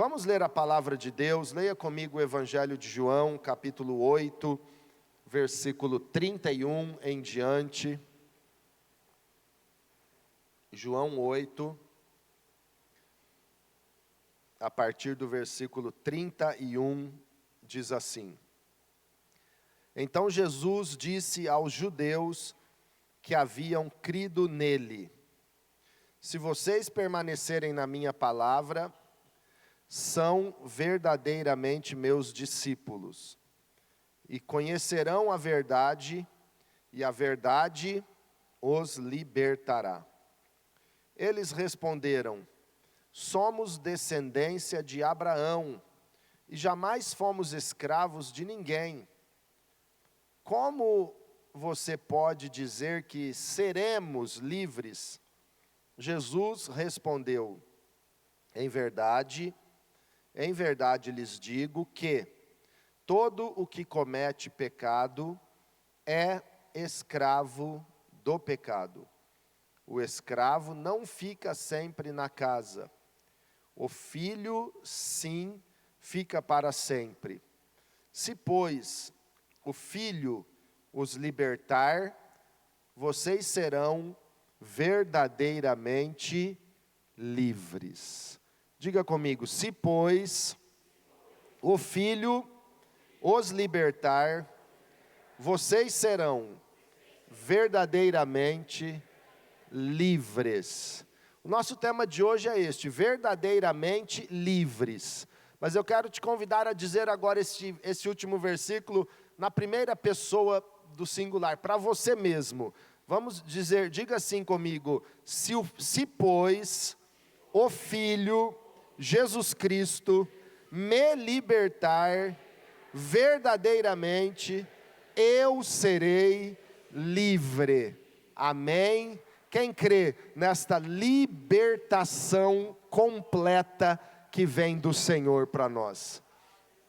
Vamos ler a palavra de Deus. Leia comigo o Evangelho de João, capítulo 8, versículo 31 em diante. João 8, a partir do versículo 31, diz assim: Então Jesus disse aos judeus que haviam crido nele: Se vocês permanecerem na minha palavra, são verdadeiramente meus discípulos, e conhecerão a verdade, e a verdade os libertará. Eles responderam: Somos descendência de Abraão, e jamais fomos escravos de ninguém. Como você pode dizer que seremos livres? Jesus respondeu: Em verdade lhes digo que todo o que comete pecado é escravo do pecado. O escravo não fica sempre na casa. O filho, sim, fica para sempre. Se, pois, o filho os libertar, vocês serão verdadeiramente livres. Diga comigo: se, pois, o filho os libertar, vocês serão verdadeiramente livres. O nosso tema de hoje é este: verdadeiramente livres. Mas eu quero te convidar a dizer agora esse último versículo na primeira pessoa do singular, para você mesmo. Vamos dizer, diga assim comigo: se pois o Filho Jesus Cristo me libertar, verdadeiramente eu serei livre. Amém? Quem crê nesta libertação completa que vem do Senhor para nós?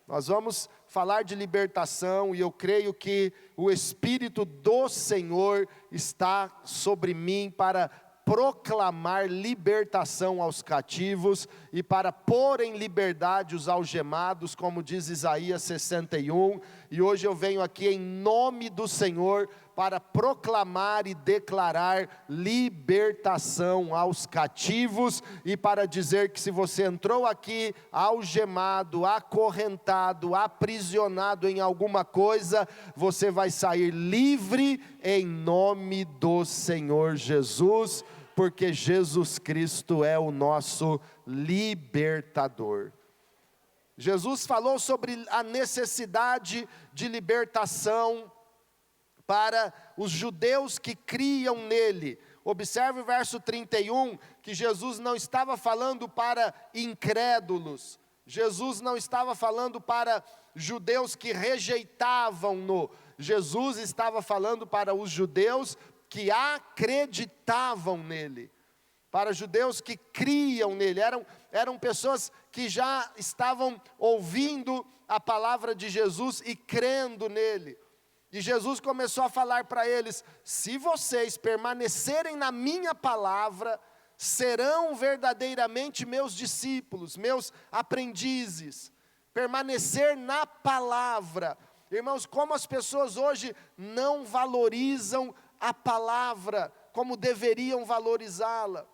Nós vamos falar de libertação, e eu creio que o Espírito do Senhor está sobre mim para proclamar libertação aos cativos e para pôr em liberdade os algemados, como diz Isaías 61, e hoje eu venho aqui em nome do Senhor para proclamar e declarar libertação aos cativos, e para dizer que se você entrou aqui algemado, acorrentado, aprisionado em alguma coisa, você vai sair livre em nome do Senhor Jesus, porque Jesus Cristo é o nosso libertador. Jesus falou sobre a necessidade de libertação para os judeus que criam nele. Observe o verso 31, que Jesus não estava falando para incrédulos, Jesus não estava falando para judeus que rejeitavam-no, Jesus estava falando para os judeus que acreditavam nele, para judeus que criam nele. Eram pessoas que já estavam ouvindo a palavra de Jesus e crendo nele. E Jesus começou a falar para eles: se vocês permanecerem na minha palavra, serão verdadeiramente meus discípulos, meus aprendizes. Permanecer na palavra. Irmãos, como as pessoas hoje não valorizam a palavra como deveriam valorizá-la.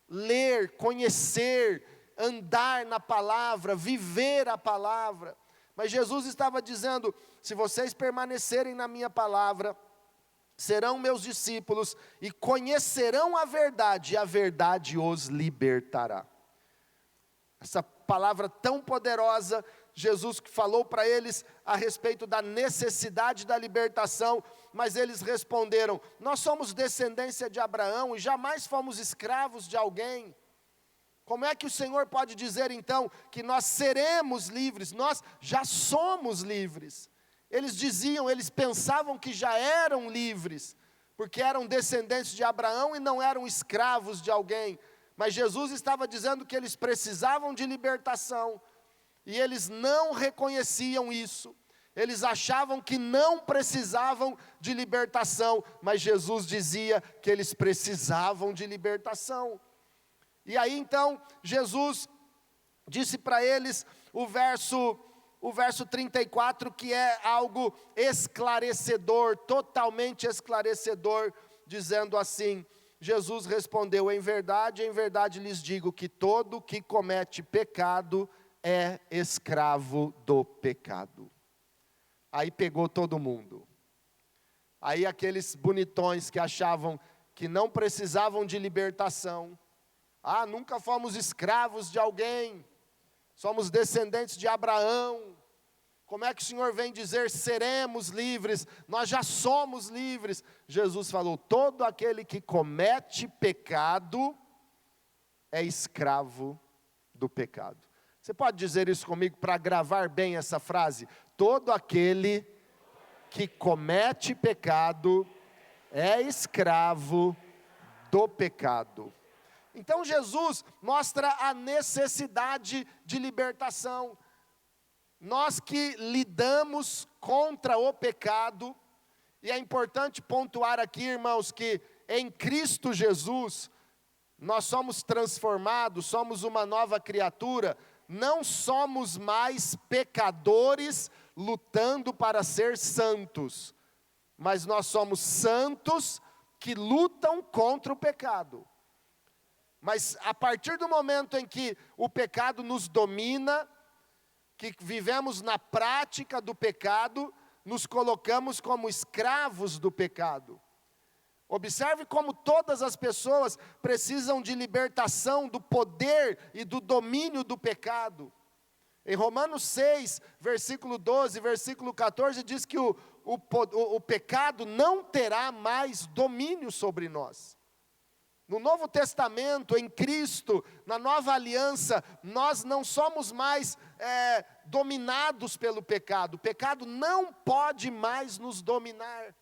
Ler, conhecer, andar na palavra, viver a palavra. Mas Jesus estava dizendo: se vocês permanecerem na minha palavra, serão meus discípulos e conhecerão a verdade, e a verdade os libertará. Essa palavra tão poderosa, Jesus falou para eles a respeito da necessidade da libertação, mas eles responderam: nós somos descendência de Abraão e jamais fomos escravos de alguém. Como é que o Senhor pode dizer então que nós seremos livres? Nós já somos livres. Eles pensavam que já eram livres, porque eram descendentes de Abraão e não eram escravos de alguém. Mas Jesus estava dizendo que eles precisavam de libertação, e eles não reconheciam isso. Eles achavam que não precisavam de libertação, mas Jesus dizia que eles precisavam de libertação. E aí então, Jesus disse para eles o verso 34, que é algo esclarecedor, totalmente esclarecedor, dizendo assim: Jesus respondeu: em verdade lhes digo que todo que comete pecado é escravo do pecado. Aí pegou todo mundo. Aí aqueles bonitões que achavam que não precisavam de libertação. Nunca fomos escravos de alguém, somos descendentes de Abraão. Como é que o Senhor vem dizer seremos livres? Nós já somos livres. Jesus falou: todo aquele que comete pecado é escravo do pecado. Você pode dizer isso comigo para gravar bem essa frase? Todo aquele que comete pecado é escravo do pecado. Então Jesus mostra a necessidade de libertação. Nós que lidamos contra o pecado, e é importante pontuar aqui, irmãos, que em Cristo Jesus, nós somos transformados, somos uma nova criatura, não somos mais pecadores lutando para ser santos, mas nós somos santos que lutam contra o pecado. Mas a partir do momento em que o pecado nos domina, que vivemos na prática do pecado, nos colocamos como escravos do pecado. Observe como todas as pessoas precisam de libertação do poder e do domínio do pecado. Em Romanos 6, versículo 12, versículo 14, diz que o pecado não terá mais domínio sobre nós. No Novo Testamento, em Cristo, na nova aliança, nós não somos mais dominados pelo pecado. O pecado não pode mais nos dominar.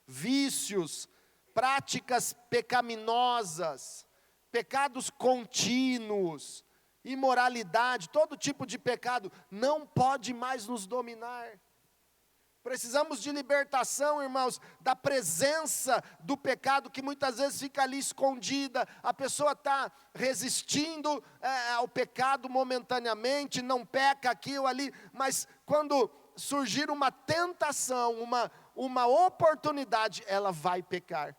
Vícios, práticas pecaminosas, pecados contínuos, imoralidade, todo tipo de pecado não pode mais nos dominar. Precisamos de libertação, irmãos, da presença do pecado que muitas vezes fica ali escondida. A pessoa está resistindo ao pecado momentaneamente, não peca aqui ou ali, mas quando surgir uma tentação, uma oportunidade, ela vai pecar.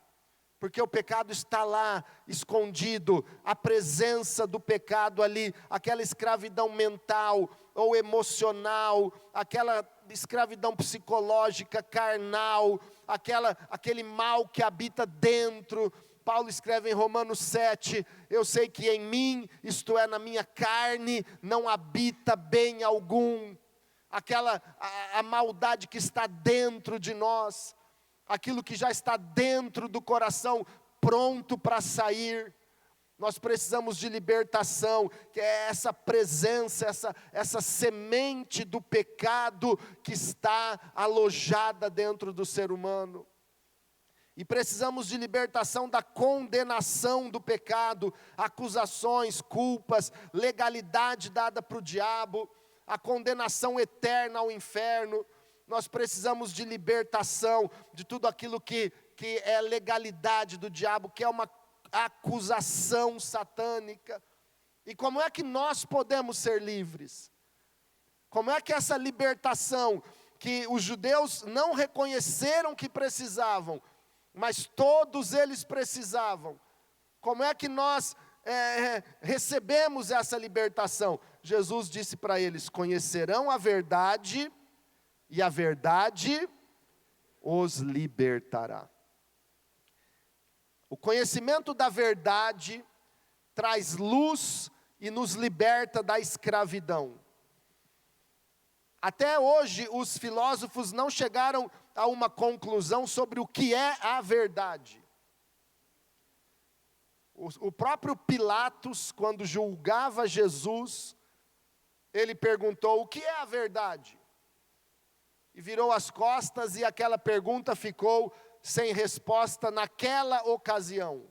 Porque o pecado está lá, escondido, a presença do pecado ali, aquela escravidão mental ou emocional, aquela escravidão psicológica, carnal, aquele mal que habita dentro. Paulo escreve em Romanos 7, eu sei que em mim, isto é, na minha carne, não habita bem algum. A maldade que está dentro de nós, aquilo que já está dentro do coração, pronto para sair. Nós precisamos de libertação, que é essa presença, essa semente do pecado que está alojada dentro do ser humano. E precisamos de libertação da condenação do pecado, acusações, culpas, legalidade dada para o diabo, a condenação eterna ao inferno. Nós precisamos de libertação de tudo aquilo que é legalidade do diabo, que é uma acusação satânica. E como é que nós podemos ser livres? Como é que essa libertação, que os judeus não reconheceram que precisavam, mas todos eles precisavam, como é que nós recebemos essa libertação? Jesus disse para eles: conhecerão a verdade, e a verdade os libertará. O conhecimento da verdade traz luz e nos liberta da escravidão. Até hoje, os filósofos não chegaram a uma conclusão sobre o que é a verdade. O próprio Pilatos, quando julgava Jesus, ele perguntou: o que é a verdade? E virou as costas, e aquela pergunta ficou sem resposta naquela ocasião.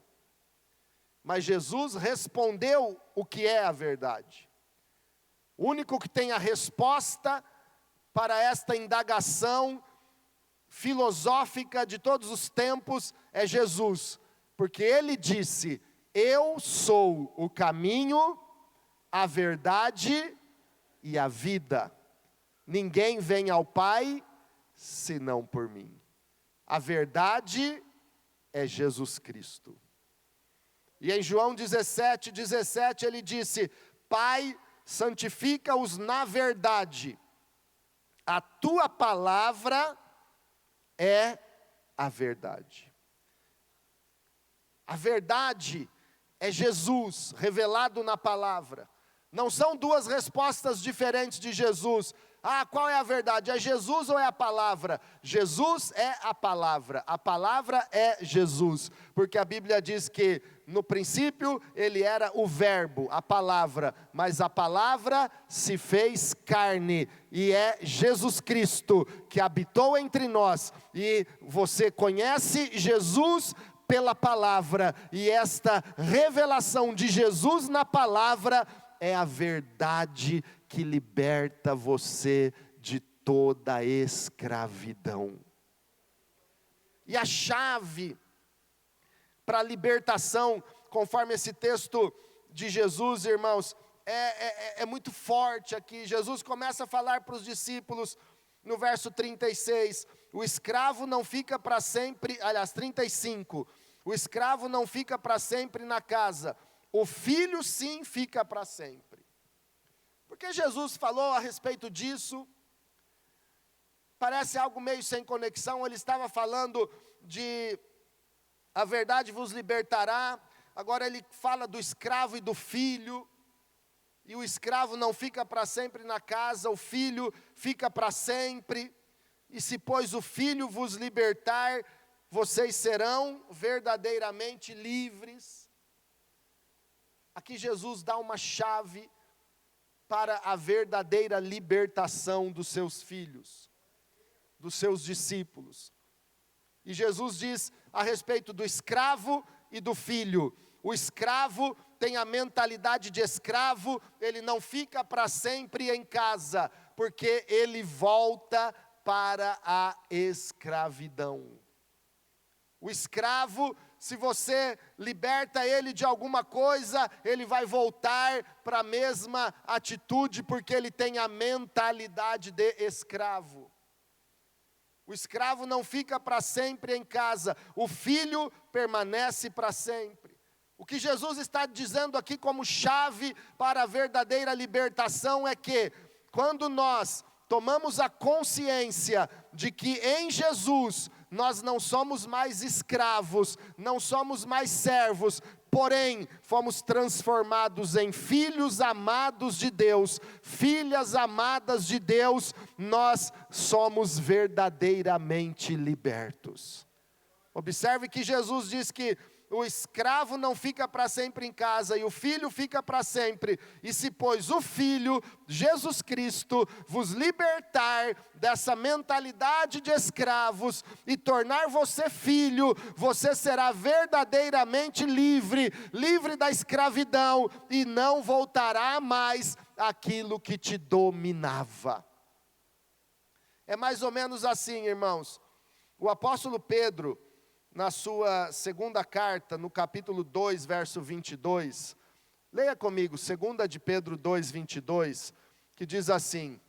Mas Jesus respondeu o que é a verdade. O único que tem a resposta para esta indagação filosófica de todos os tempos é Jesus, porque ele disse: eu sou o caminho, a verdade e a vida. Ninguém vem ao Pai senão por mim. A verdade é Jesus Cristo. E em João 17, ele disse: Pai, santifica-os na verdade. A tua palavra é a verdade. A verdade é Jesus revelado na palavra. Não são duas respostas diferentes de Jesus. Qual é a verdade? É Jesus ou é a palavra? Jesus é a palavra é Jesus, porque a Bíblia diz que no princípio ele era o verbo, a palavra, mas a palavra se fez carne, e é Jesus Cristo que habitou entre nós, e você conhece Jesus pela palavra, e esta revelação de Jesus na palavra é a verdade que liberta você de toda a escravidão. E a chave para a libertação, conforme esse texto de Jesus, irmãos, é muito forte aqui. Jesus começa a falar para os discípulos, no verso 36, o escravo não fica para sempre, aliás, 35, o escravo não fica para sempre na casa, o filho sim fica para sempre. Porque Jesus falou a respeito disso, parece algo meio sem conexão. Ele estava falando de a verdade vos libertará, agora ele fala do escravo e do filho, e o escravo não fica para sempre na casa, o filho fica para sempre, e se pois o filho vos libertar, vocês serão verdadeiramente livres. Aqui Jesus dá uma chave para a verdadeira libertação dos seus filhos, dos seus discípulos. E Jesus diz a respeito do escravo e do filho. O escravo tem a mentalidade de escravo, ele não fica para sempre em casa, porque ele volta para a escravidão. O escravo, se você liberta ele de alguma coisa, ele vai voltar para a mesma atitude, porque ele tem a mentalidade de escravo. O escravo não fica para sempre em casa, o filho permanece para sempre. O que Jesus está dizendo aqui como chave para a verdadeira libertação é que, quando nós tomamos a consciência de que em Jesus nós não somos mais escravos, não somos mais servos, porém fomos transformados em filhos amados de Deus, filhas amadas de Deus, nós somos verdadeiramente libertos. Observe que Jesus diz que o escravo não fica para sempre em casa, e o filho fica para sempre. E se pois o Filho, Jesus Cristo, vos libertar dessa mentalidade de escravos e tornar você filho, você será verdadeiramente livre, livre da escravidão, e não voltará mais àquilo que te dominava. É mais ou menos assim, irmãos. O apóstolo Pedro, na sua segunda carta, no capítulo 2, verso 22, leia comigo, 2 de Pedro 2, 22, que diz assim: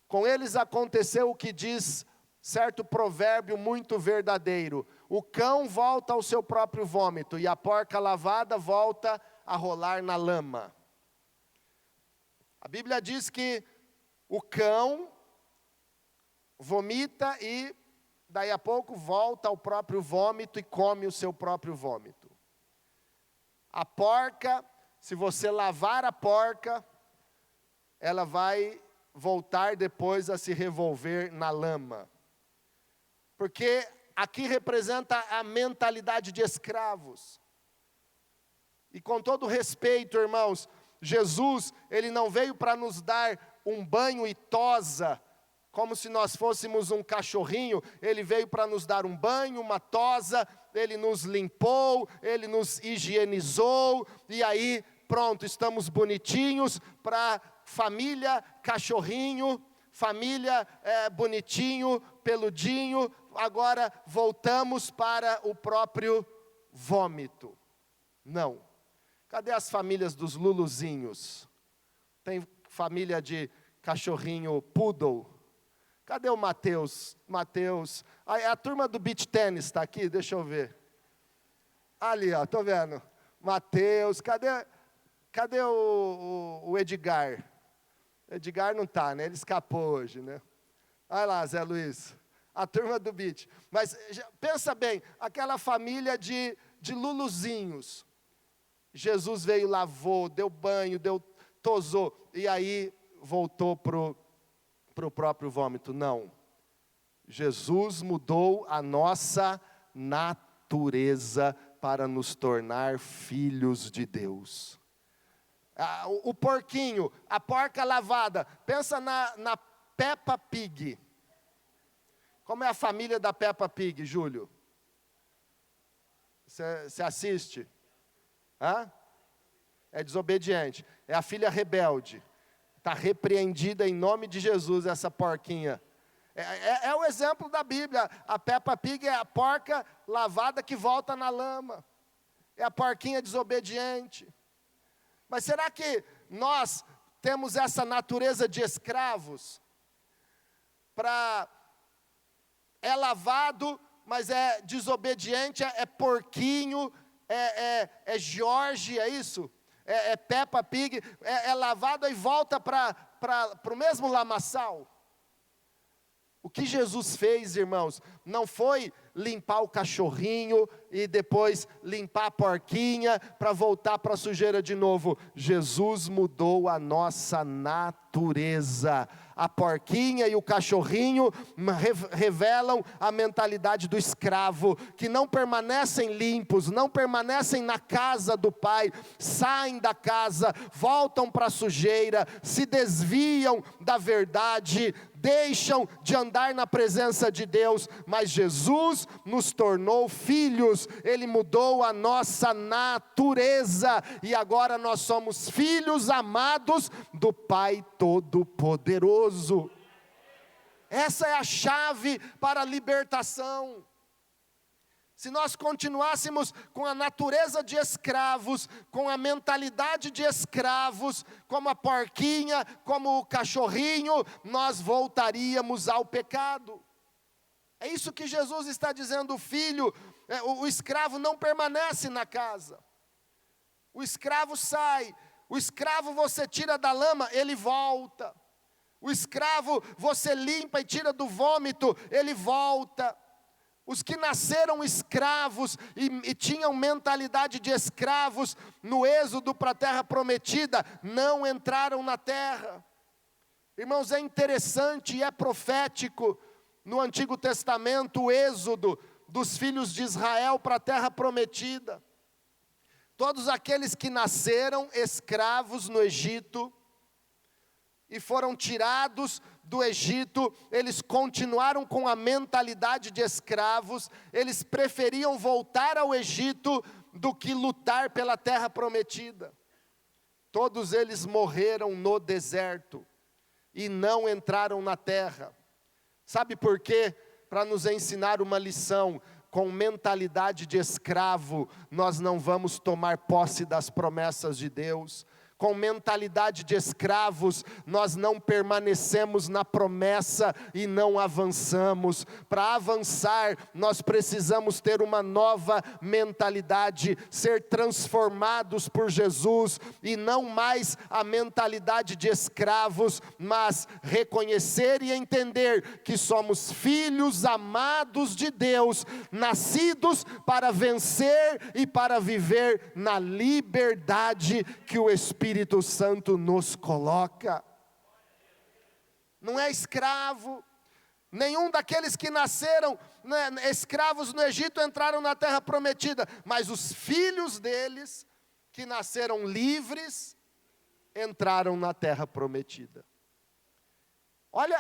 com eles aconteceu o que diz certo provérbio muito verdadeiro, o cão volta ao seu próprio vômito, e a porca lavada volta a rolar na lama. A Bíblia diz que o cão vomita e daí a pouco volta ao próprio vômito e come o seu próprio vômito. A porca, se você lavar a porca, ela vai voltar depois a se revolver na lama. Porque aqui representa a mentalidade de escravos. E com todo respeito, irmãos, Jesus, ele não veio para nos dar um banho e tosa, como se nós fôssemos um cachorrinho. Ele veio para nos dar um banho, uma tosa, ele nos limpou, ele nos higienizou, e aí pronto, estamos bonitinhos para família cachorrinho, família bonitinho, peludinho, agora voltamos para o próprio vômito. Não. Cadê as famílias dos luluzinhos? tem família de cachorrinho poodle. Cadê o Mateus? Mateus. A turma do beach tênis está aqui? Deixa eu ver. Ali, ó, tô vendo. Mateus, cadê o Edgar? Edgar não está, né? Ele escapou hoje, né? Olha lá, Zé Luiz. A turma do beach. Mas pensa bem, aquela família de luluzinhos. Jesus veio, lavou, deu banho, tosou, e aí voltou pro próprio vômito. Não. Jesus mudou a nossa natureza para nos tornar filhos de Deus. O porquinho, a porca lavada. Pensa na Peppa Pig. Como é a família da Peppa Pig, Júlio? Você assiste? Hã? É desobediente. É a filha rebelde. Está repreendida em nome de Jesus essa porquinha. É o exemplo da Bíblia. A Peppa Pig é a porca lavada que volta na lama. É a porquinha desobediente. Mas será que nós temos essa natureza de escravos? É lavado, mas é desobediente, é porquinho, é Jorge, é isso? É Peppa Pig, é lavado e volta para o mesmo lamaçal. O que Jesus fez, irmãos, não foi limpar o cachorrinho e depois limpar a porquinha para voltar para a sujeira de novo. Jesus mudou a nossa natureza. A porquinha e o cachorrinho revelam a mentalidade do escravo, que não permanecem limpos, não permanecem na casa do pai, saem da casa, voltam para a sujeira, se desviam da verdade, deixam de andar na presença de Deus, mas Jesus nos tornou filhos, Ele mudou a nossa natureza, e agora nós somos filhos amados do Pai Todo-Poderoso. Essa é a chave para a libertação. Se nós continuássemos com a natureza de escravos, com a mentalidade de escravos, como a porquinha, como o cachorrinho, nós voltaríamos ao pecado. É isso que Jesus está dizendo, o filho, o escravo não permanece na casa. O escravo sai, o escravo você tira da lama, ele volta. O escravo você limpa e tira do vômito, ele volta. Os que nasceram escravos e tinham mentalidade de escravos no êxodo para a terra prometida, não entraram na terra. Irmãos, é interessante e é profético, no Antigo Testamento, o êxodo dos filhos de Israel para a terra prometida. Todos aqueles que nasceram escravos no Egito, e foram tirados do Egito, eles continuaram com a mentalidade de escravos, eles preferiam voltar ao Egito do que lutar pela terra prometida. Todos eles morreram no deserto e não entraram na terra. Sabe por quê? Para nos ensinar uma lição. Com mentalidade de escravo, nós não vamos tomar posse das promessas de Deus. Com mentalidade de escravos, nós não permanecemos na promessa e não avançamos. Para avançar, nós precisamos ter uma nova mentalidade, ser transformados por Jesus, e não mais a mentalidade de escravos, mas reconhecer e entender que somos filhos amados de Deus, nascidos para vencer e para viver na liberdade que o Espírito Santo nos coloca. Não é escravo. Nenhum daqueles que nasceram escravos no Egito entraram na terra prometida, mas os filhos deles, que nasceram livres, entraram na terra prometida. Olha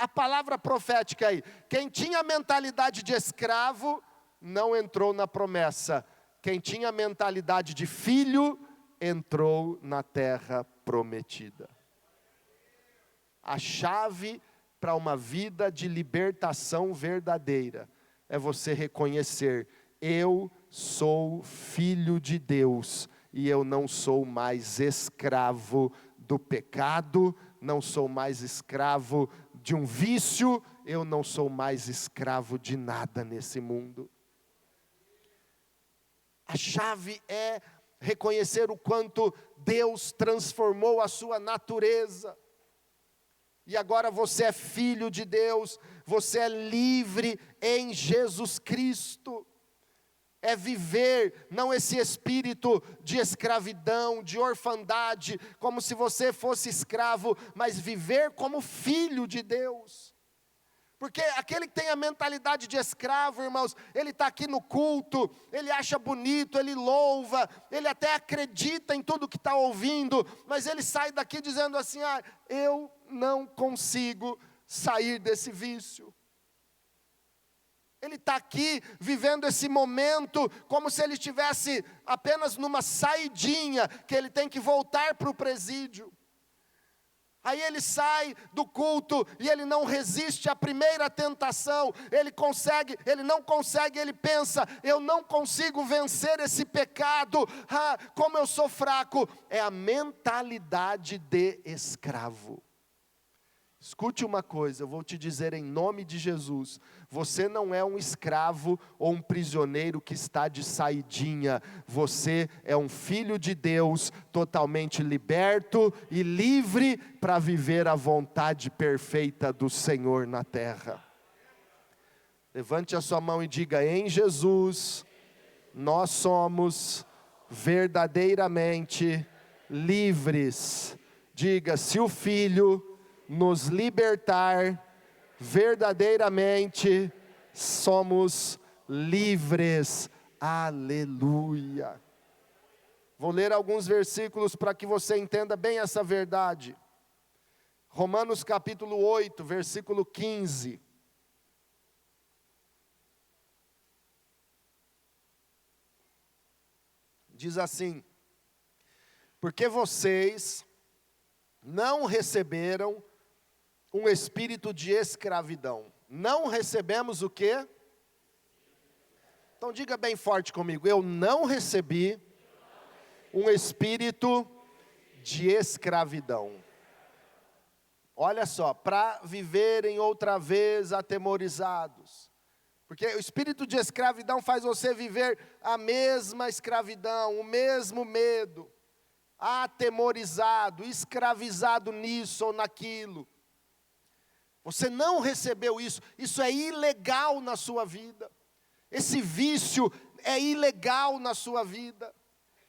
a palavra profética aí. Quem tinha a mentalidade de escravo, não entrou na promessa. Quem tinha a mentalidade de filho, entrou na terra prometida. A chave para uma vida de libertação verdadeira é você reconhecer: eu sou filho de Deus e eu não sou mais escravo do pecado, não sou mais escravo de um vício, eu não sou mais escravo de nada nesse mundo. A chave é reconhecer o quanto Deus transformou a sua natureza. E agora você é filho de Deus, você é livre em Jesus Cristo. É viver, não esse espírito de escravidão, de orfandade, como se você fosse escravo, mas viver como filho de Deus. Porque aquele que tem a mentalidade de escravo, irmãos, ele está aqui no culto, ele acha bonito, ele louva, ele até acredita em tudo que está ouvindo, mas ele sai daqui dizendo assim, eu não consigo sair desse vício. Ele está aqui vivendo esse momento como se ele estivesse apenas numa saidinha, que ele tem que voltar para o presídio. Aí ele sai do culto e ele não resiste à primeira tentação, ele não consegue, ele pensa, eu não consigo vencer esse pecado, como eu sou fraco. É a mentalidade de escravo. Escute uma coisa, eu vou te dizer em nome de Jesus, você não é um escravo ou um prisioneiro que está de saidinha, você é um filho de Deus, totalmente liberto e livre para viver a vontade perfeita do Senhor na terra. Levante a sua mão e diga, em Jesus, nós somos verdadeiramente livres. Diga, se o Filho nos libertar, verdadeiramente somos livres. Aleluia. Vou ler alguns versículos para que você entenda bem essa verdade. Romanos capítulo 8, versículo 15. Diz assim: porque vocês não receberam um espírito de escravidão. Não recebemos o quê? Então diga bem forte comigo, eu não recebi um espírito de escravidão. Olha só, para viverem outra vez atemorizados. Porque o espírito de escravidão faz você viver a mesma escravidão, o mesmo medo. Atemorizado, escravizado nisso ou naquilo. Você não recebeu isso, isso é ilegal na sua vida. Esse vício é ilegal na sua vida.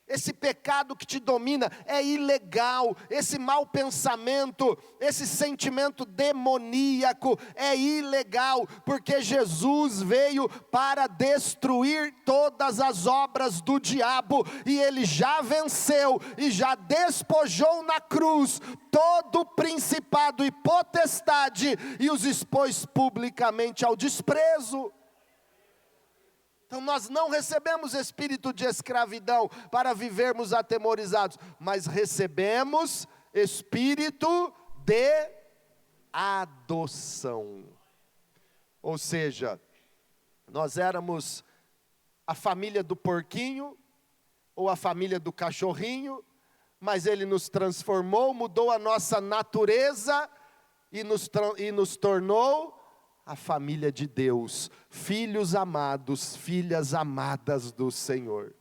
Esse pecado que te domina é ilegal. Esse mau pensamento, esse sentimento demoníaco é ilegal, porque Jesus veio para destruir todas as obras do diabo, e Ele já venceu, e já despojou na cruz todo principado e potestade, e os expôs publicamente ao desprezo. Então nós não recebemos espírito de escravidão para vivermos atemorizados, mas recebemos espírito de adoção. Ou seja, nós éramos a família do porquinho, ou a família do cachorrinho, mas Ele nos transformou, mudou a nossa natureza e nos tornou a família de Deus, filhos amados, filhas amadas do Senhor.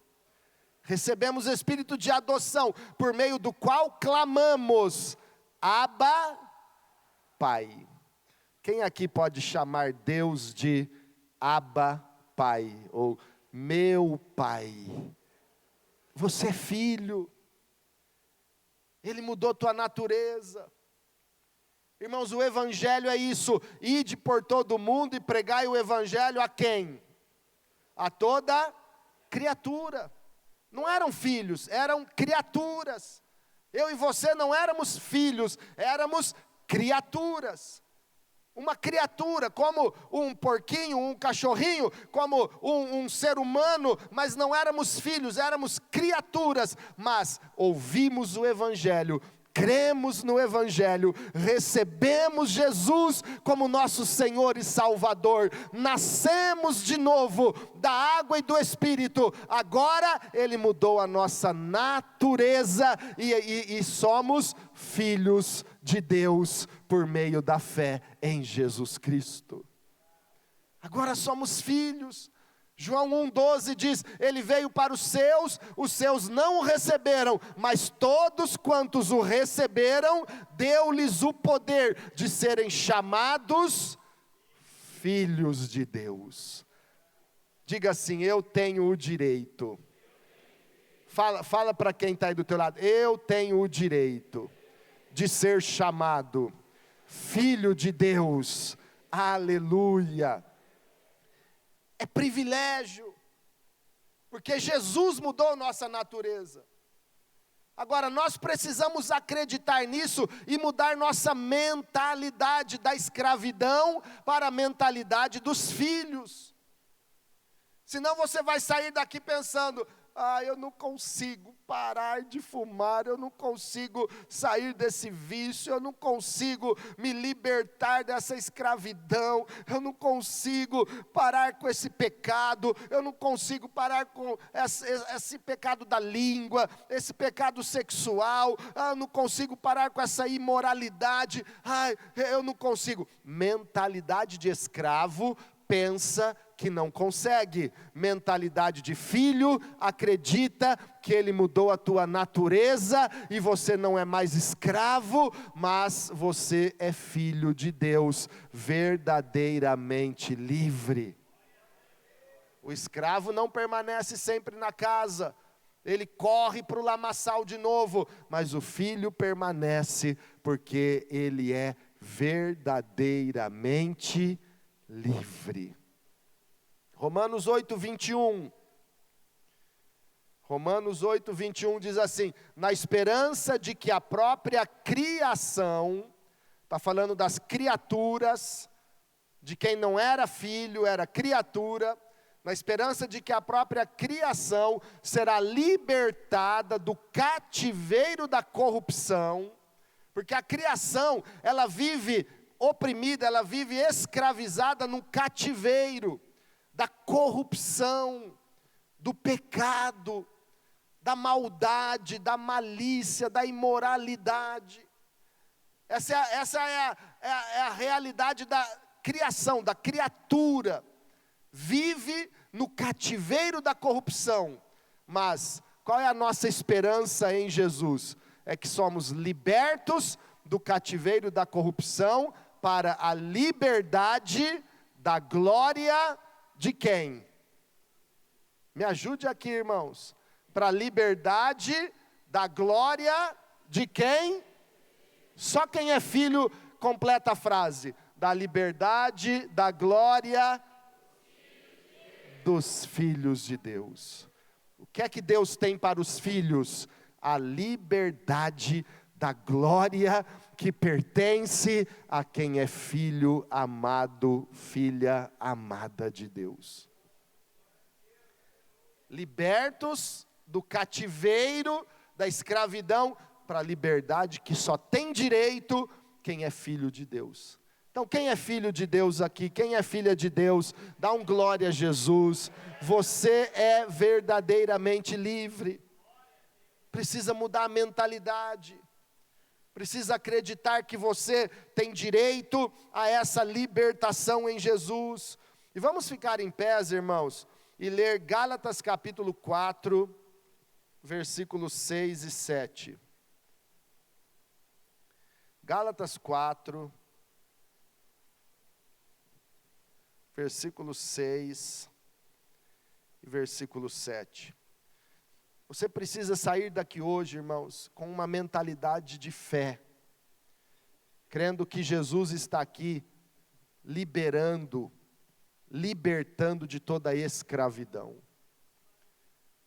Recebemos espírito de adoção, por meio do qual clamamos, Abba, Pai. Quem aqui pode chamar Deus de Abba, Pai, ou meu Pai? Você é filho, Ele mudou tua natureza. Irmãos, o Evangelho é isso, ide por todo o mundo e pregai o Evangelho a quem? A toda criatura. Não eram filhos, eram criaturas. Eu e você não éramos filhos, éramos criaturas. Uma criatura, como um porquinho, um cachorrinho, como um ser humano, mas não éramos filhos, éramos criaturas. Mas ouvimos o Evangelho, cremos no Evangelho, recebemos Jesus como nosso Senhor e Salvador, nascemos de novo da água e do Espírito, agora Ele mudou a nossa natureza e somos filhos de Deus por meio da fé em Jesus Cristo. Agora somos filhos. João 1,12 diz, Ele veio para os seus não o receberam, mas todos quantos o receberam, deu-lhes o poder de serem chamados filhos de Deus. Diga assim, eu tenho o direito. Fala para quem está aí do teu lado, eu tenho o direito de ser chamado filho de Deus. Aleluia. É privilégio, porque Jesus mudou nossa natureza. Agora nós precisamos acreditar nisso e mudar nossa mentalidade da escravidão para a mentalidade dos filhos. Senão você vai sair daqui pensando, eu não consigo parar de fumar, eu não consigo sair desse vício, eu não consigo me libertar dessa escravidão, eu não consigo parar com esse pecado, eu não consigo parar com esse pecado da língua, esse pecado sexual, eu não consigo parar com essa imoralidade, eu não consigo. Mentalidade de escravo pensa que não consegue. Mentalidade de filho acredita que Ele mudou a tua natureza e você não é mais escravo, mas você é filho de Deus, verdadeiramente livre. O escravo não permanece sempre na casa, ele corre para o lamaçal de novo, mas o filho permanece porque ele é verdadeiramente livre. Romanos 8:21. Romanos 8:21 diz assim: na esperança de que a própria criação, está falando das criaturas, de quem não era filho, era criatura, na esperança de que a própria criação será libertada do cativeiro da corrupção, porque a criação, ela vive oprimida, ela vive escravizada num cativeiro da corrupção, do pecado, da maldade, da malícia, da imoralidade. Essa é a realidade da criação, da criatura. Vive no cativeiro da corrupção. Mas qual é a nossa esperança em Jesus? É que somos libertos do cativeiro da corrupção para a liberdade da glória de quem? Me ajude aqui, irmãos. Para a liberdade da glória de quem? Só quem é filho completa a frase. Da liberdade, da glória dos filhos de Deus. O que é que Deus tem para os filhos? A liberdade da glória que pertence a quem é filho amado, filha amada de Deus. Libertos do cativeiro, da escravidão, para a liberdade que só tem direito quem é filho de Deus. Então quem é filho de Deus aqui, quem é filha de Deus, dá um glória a Jesus. Você é verdadeiramente livre. Precisa mudar a mentalidade. Precisa acreditar que você tem direito a essa libertação em Jesus. E vamos ficar em pés, irmãos, e ler Gálatas capítulo 4, versículos 6 e 7. Gálatas 4, versículo 6 e versículo 7. Você precisa sair daqui hoje, irmãos, com uma mentalidade de fé, crendo que Jesus está aqui, libertando de toda a escravidão.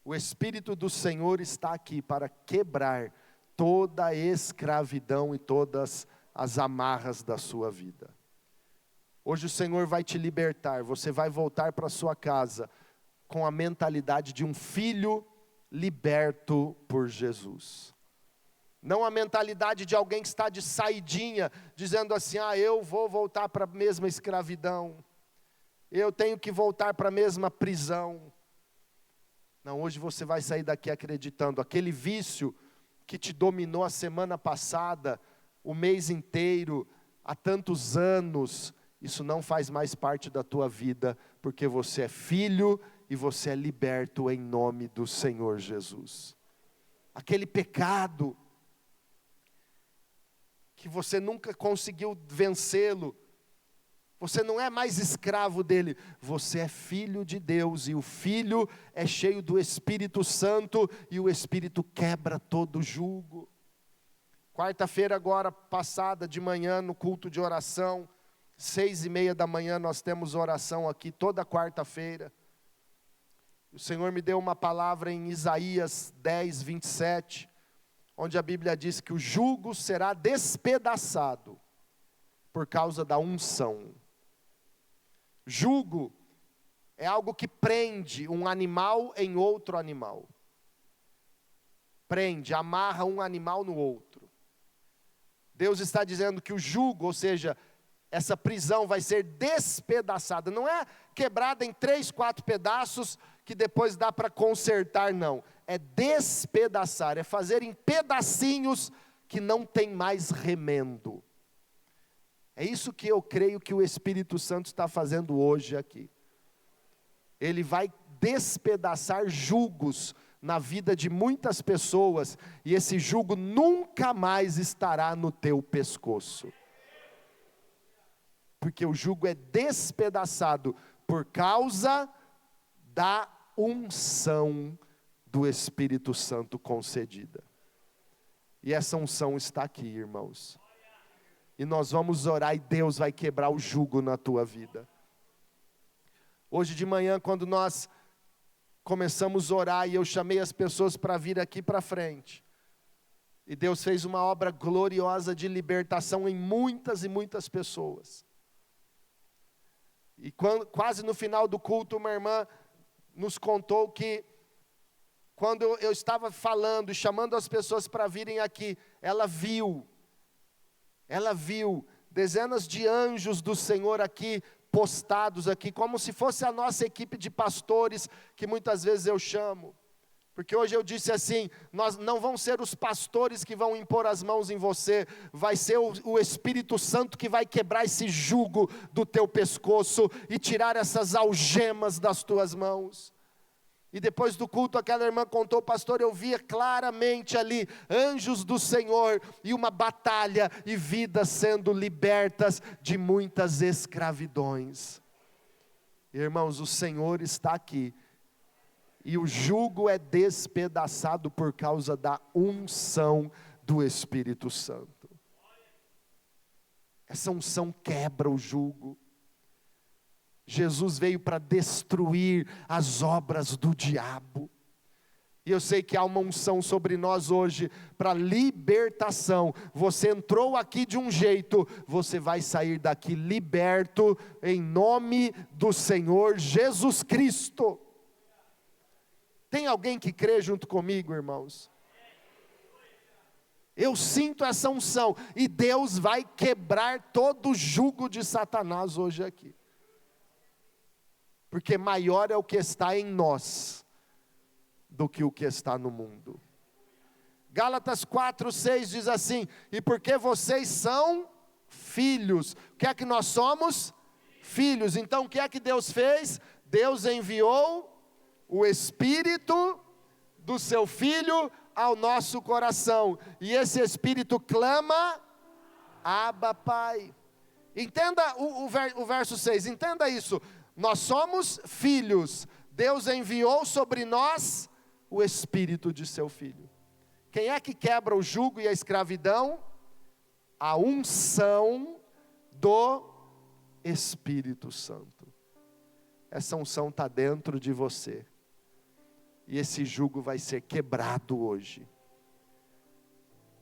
O Espírito do Senhor está aqui para quebrar toda a escravidão e todas as amarras da sua vida. Hoje o Senhor vai te libertar, você vai voltar para sua casa com a mentalidade de um filho liberto por Jesus. Não a mentalidade de alguém que está de saidinha, dizendo assim, eu vou voltar para a mesma escravidão. Eu tenho que voltar para a mesma prisão. Não, hoje você vai sair daqui acreditando, aquele vício que te dominou a semana passada, o mês inteiro, há tantos anos, isso não faz mais parte da tua vida, porque você é filho e você é liberto em nome do Senhor Jesus. Aquele pecado que você nunca conseguiu vencê-lo, você não é mais escravo dele, você é filho de Deus, e o filho é cheio do Espírito Santo, e o Espírito quebra todo jugo. Quarta-feira agora passada de manhã, no culto de oração, 6:30 da manhã, nós temos oração aqui toda quarta-feira. O Senhor me deu uma palavra em Isaías 10, 27, onde a Bíblia diz que o jugo será despedaçado por causa da unção. Jugo é algo que prende um animal em outro animal. Prende, amarra um animal no outro. Deus está dizendo que o jugo, ou seja, essa prisão vai ser despedaçada. Não é quebrada em 3, 4 pedaços que depois dá para consertar, não. É despedaçar, é fazer em pedacinhos que não tem mais remendo. É isso que eu creio que o Espírito Santo está fazendo hoje aqui. Ele vai despedaçar jugos na vida de muitas pessoas, e esse jugo nunca mais estará no teu pescoço. Porque o jugo é despedaçado por causa da unção do Espírito Santo concedida. E essa unção está aqui, irmãos. E nós vamos orar e Deus vai quebrar o jugo na tua vida. Hoje de manhã, quando nós começamos a orar, e eu chamei as pessoas para vir aqui para frente, e Deus fez uma obra gloriosa de libertação em muitas e muitas pessoas. E quase no final do culto, uma irmã nos contou que, quando eu estava falando e chamando as pessoas para virem aqui, ela viu dezenas de anjos do Senhor aqui, postados aqui, como se fosse a nossa equipe de pastores, que muitas vezes eu chamo. Porque hoje eu disse assim, nós não vão ser os pastores que vão impor as mãos em você, vai ser o Espírito Santo que vai quebrar esse jugo do teu pescoço e tirar essas algemas das tuas mãos. E depois do culto, aquela irmã contou, pastor, eu via claramente ali, anjos do Senhor, e uma batalha, e vidas sendo libertas de muitas escravidões. Irmãos, o Senhor está aqui, e o jugo é despedaçado por causa da unção do Espírito Santo. Essa unção quebra o jugo. Jesus veio para destruir as obras do diabo. E eu sei que há uma unção sobre nós hoje para libertação. Você entrou aqui de um jeito, você vai sair daqui liberto em nome do Senhor Jesus Cristo. Tem alguém que crê junto comigo, irmãos? Eu sinto essa unção e Deus vai quebrar todo o jugo de Satanás hoje aqui. Porque maior é o que está em nós do que o que está no mundo. Gálatas 4:6 diz assim: e porque vocês são filhos. O que é que nós somos? Filhos. Então o que é que Deus fez? Deus enviou o Espírito do seu Filho ao nosso coração. E esse Espírito clama, Abba, Pai. Entenda o verso 6, entenda isso. Nós somos filhos, Deus enviou sobre nós o Espírito de seu Filho. Quem é que quebra o jugo e a escravidão? A unção do Espírito Santo. Essa unção está dentro de você, e esse jugo vai ser quebrado hoje.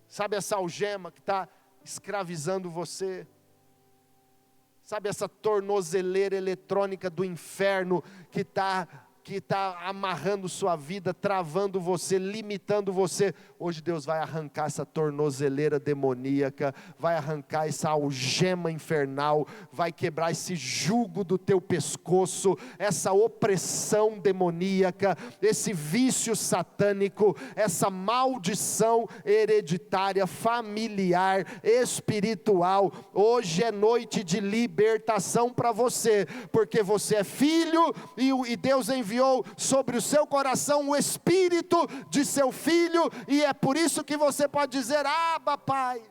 Sabe essa algema que está escravizando você? Sabe essa tornozeleira eletrônica do inferno que está que está amarrando sua vida, travando você, limitando você. Hoje Deus vai arrancar essa tornozeleira demoníaca, vai arrancar essa algema infernal, vai quebrar esse jugo do teu pescoço, essa opressão demoníaca, esse vício satânico, essa maldição hereditária, familiar, espiritual. Hoje é noite de libertação para você, porque você é filho e Deus enviou sobre o seu coração o espírito de seu filho, e é por isso que você pode dizer: Abba, Pai.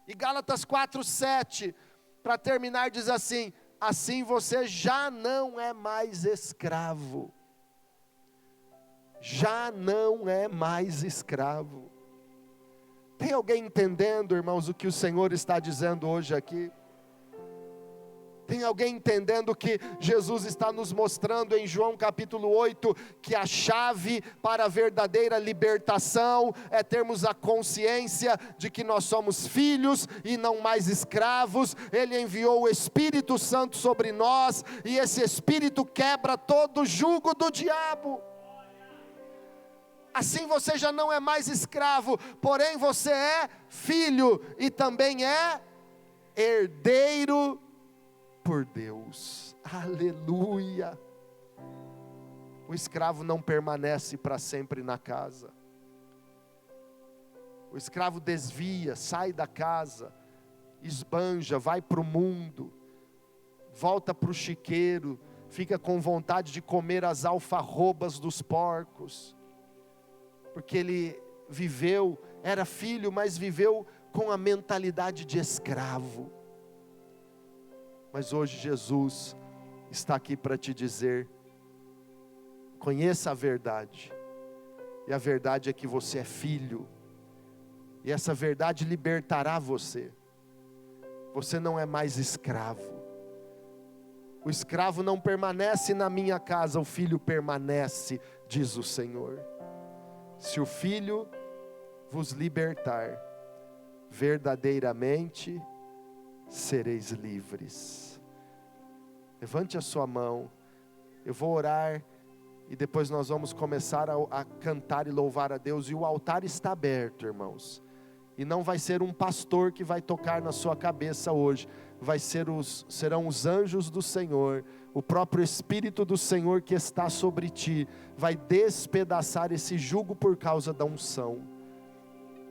E Gálatas 4:7, para terminar, diz assim: assim você já não é mais escravo. Já não é mais escravo. Tem alguém entendendo, irmãos, o que o Senhor está dizendo hoje aqui? Tem alguém entendendo que Jesus está nos mostrando em João capítulo 8, que a chave para a verdadeira libertação é termos a consciência de que nós somos filhos e não mais escravos. Ele enviou o Espírito Santo sobre nós, e esse Espírito quebra todo o jugo do diabo. Assim você já não é mais escravo, porém você é filho e também é herdeiro por Deus. Aleluia. O escravo não permanece para sempre na casa. O escravo desvia, sai da casa, esbanja, vai para o mundo, volta para o chiqueiro, fica com vontade de comer as alfarrobas dos porcos, porque ele viveu, era filho, mas viveu com a mentalidade de escravo. Mas hoje Jesus está aqui para te dizer: conheça a verdade, e a verdade é que você é filho, e essa verdade libertará você. Você não é mais escravo. O escravo não permanece na minha casa, o filho permanece, diz o Senhor. Se o filho vos libertar, verdadeiramente sereis livres. Levante a sua mão, eu vou orar, e depois nós vamos começar a cantar e louvar a Deus, e o altar está aberto, irmãos, e não vai ser um pastor que vai tocar na sua cabeça hoje, serão os anjos do Senhor, o próprio Espírito do Senhor que está sobre ti, vai despedaçar esse jugo por causa da unção,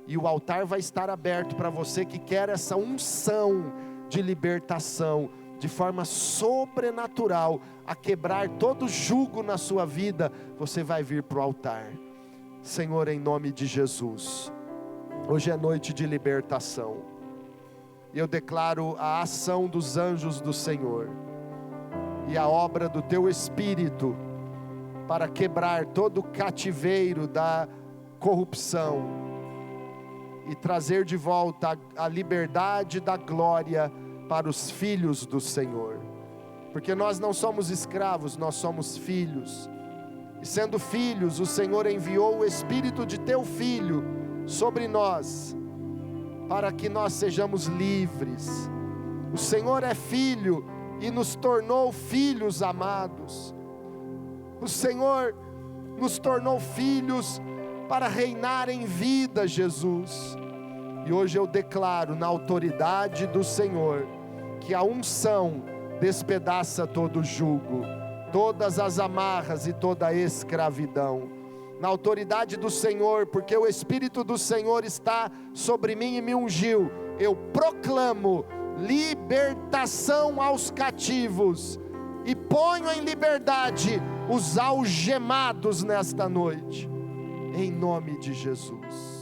e o altar vai estar aberto para você que quer essa unção de libertação, de forma sobrenatural, a quebrar todo jugo na sua vida. Você vai vir para o altar. Senhor, em nome de Jesus, hoje é noite de libertação, e eu declaro a ação dos anjos do Senhor, e a obra do teu Espírito, para quebrar todo o cativeiro da corrupção, e trazer de volta a liberdade da glória para os filhos do Senhor, porque nós não somos escravos, nós somos filhos, e sendo filhos, o Senhor enviou o Espírito de teu Filho sobre nós, para que nós sejamos livres. O Senhor é Filho e nos tornou filhos amados. O Senhor nos tornou filhos para reinar em vida, Jesus. E hoje eu declaro, na autoridade do Senhor, que a unção despedaça todo o jugo, todas as amarras e toda a escravidão. Na autoridade do Senhor, porque o Espírito do Senhor está sobre mim e me ungiu, eu proclamo libertação aos cativos, e ponho em liberdade os algemados nesta noite, em nome de Jesus.